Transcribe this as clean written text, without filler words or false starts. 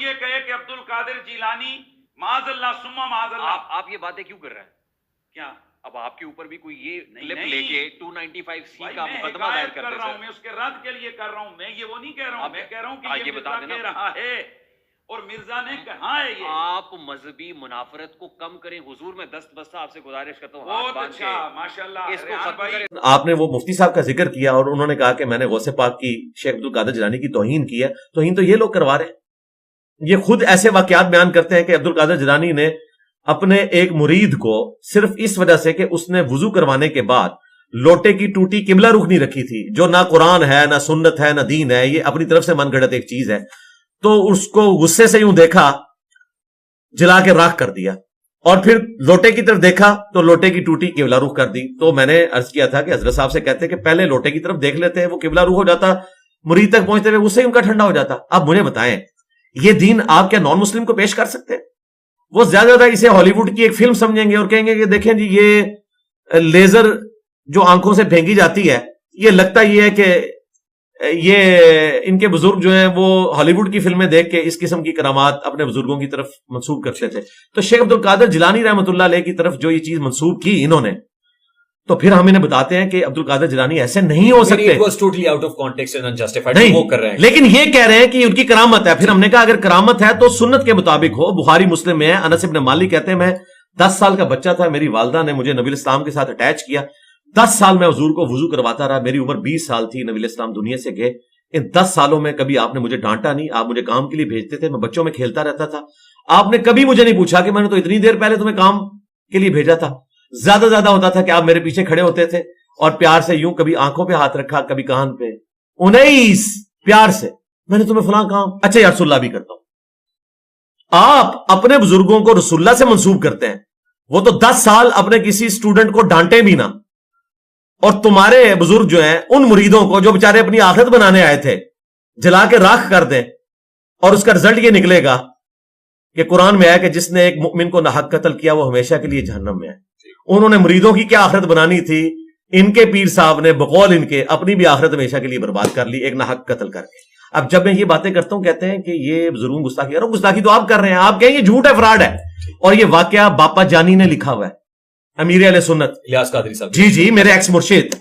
یہ کہے کہ عبد القادر جیلانی معاذ اللہ ثم معاذ اللہ. آپ یہ باتیں کیوں کر رہے ہیں؟ کیا اب آپ کے اوپر بھی کوئی یہ کلپ نہیں. لے کے 295C کا میں مقدمہ دائر کر رہا ہوں, میں اس کے رد کے لیے کر رہا ہوں, میں یہ وہ نہیں کہہ رہا ہوں, میں کہہ رہا ہوں کہ یہ بتا مرزا دینا کہہ رہا ہے اور مرزا نے کہا ہے. یہ آپ مذہبی منافرت کو کم کریں. حضور میں دست بستہ آپ سے گزارش کرتا ہوں, بہت اچھا, ماشاءاللہ. اس کو ختم کریں. آپ نے وہ مفتی صاحب کا ذکر کیا اور انہوں نے کہا کہ میں نے غوث پاک کی شیخ عبد القادر جیلانی کی توہین کی ہے. توہین تو یہ لوگ کروا رہے ہیں. یہ خود ایسے واقعات بیان کرتے ہیں کہ عبد القادر جیلانی نے اپنے ایک مرید کو صرف اس وجہ سے کہ اس نے وضو کروانے کے بعد لوٹے کی ٹوٹی قبلہ رخ نہیں رکھی تھی, جو نہ قرآن ہے نہ سنت ہے نہ دین ہے, یہ اپنی طرف سے من گھڑت ایک چیز ہے, تو اس کو غصے سے یوں دیکھا, جلا کے راکھ کر دیا, اور پھر لوٹے کی طرف دیکھا تو لوٹے کی ٹوٹی قبلہ رخ کر دی. تو میں نے عرض کیا تھا کہ حضرت صاحب سے کہتے کہ پہلے لوٹے کی طرف دیکھ لیتے ہیں, وہ قبلہ رخ ہو جاتا, مرید تک پہنچتے ہوئے اس سے ان کا ٹھنڈا ہو جاتا. اب مجھے بتائیں, یہ دین آپ کیا نان مسلم کو پیش کر سکتے ہیں؟ وہ زیادہ زیادہ اسے ہالی ووڈ کی ایک فلم سمجھیں گے اور کہیں گے کہ دیکھیں جی یہ لیزر جو آنکھوں سے پھینکی جاتی ہے, یہ لگتا یہ ہے کہ یہ ان کے بزرگ جو ہیں وہ ہالی ووڈ کی فلمیں دیکھ کے اس قسم کی کرامات اپنے بزرگوں کی طرف منسوب کرتے تھے. تو شیخ عبد القادر جیلانی رحمۃ اللہ علیہ کی طرف جو یہ چیز منسوب کی انہوں نے, تو پھر ہم انہیں بتاتے ہیں کہ عبد القادر جیلانی ایسے نہیں ہو سکتے. نہیں, لیکن یہ کہہ رہے ہیں کہ ان کی کرامت ہے. پھر ہم نے کہا اگر کرامت ہے تو سنت کے مطابق ہو. بخاری مسلم میں ہے, انس بن مالک کہتے ہیں میں 10 سال کا بچہ تھا, میری والدہ نے مجھے نبی الاسلام کے ساتھ اٹیچ کیا, 10 سال میں حضور کو وضو کرواتا رہا, میری عمر 20 سال تھی, نبی الاسلام دنیا سے گئے. ان 10 سالوں میں کبھی آپ نے مجھے ڈانٹا نہیں, آپ مجھے کام کے لیے بھیجتے تھے, میں بچوں میں کھیلتا رہتا تھا, آپ نے کبھی مجھے نہیں پوچھا کہ میں نے تو اتنی دیر پہلے تمہیں کام کے لیے بھیجا تھا. زیادہ زیادہ ہوتا تھا کہ آپ میرے پیچھے کھڑے ہوتے تھے اور پیار سے یوں کبھی آنکھوں پہ ہاتھ رکھا, کبھی کان پہ, 19 پیار سے میں نے تمہیں فلاں کام, اچھا یا رسول اللہ بھی کرتا ہوں. آپ اپنے بزرگوں کو رسول اللہ سے منسوب کرتے ہیں, وہ تو 10 سال اپنے کسی سٹوڈنٹ کو ڈانٹے بھی نہ, اور تمہارے بزرگ جو ہیں ان مریدوں کو جو بےچارے اپنی آخرت بنانے آئے تھے جلا کے راکھ کر دیں, اور اس کا رزلٹ یہ نکلے گا کہ قرآن میں ہے کہ جس نے ایک مؤمن کو ناحق قتل کیا وہ ہمیشہ کے لیے جہنم میں ہے. انہوں نے مریدوں کی کیا آخرت بنانی تھی, ان کے پیر صاحب نے بقول ان کے اپنی بھی آخرت ہمیشہ کے لیے برباد کر لی ایک ناحق قتل کر کے. اب جب میں یہ باتیں کرتا ہوں کہتے ہیں کہ یہ ضرور گستاخی, اور گستاخی تو آپ کر رہے ہیں, آپ کہیں یہ جھوٹ ہے, فراڈ ہے. اور یہ واقعہ باپا جانی نے لکھا ہوا ہے, امیر اہل سنت الیاس قادری صاحب, جی میرے ایکس مرشد,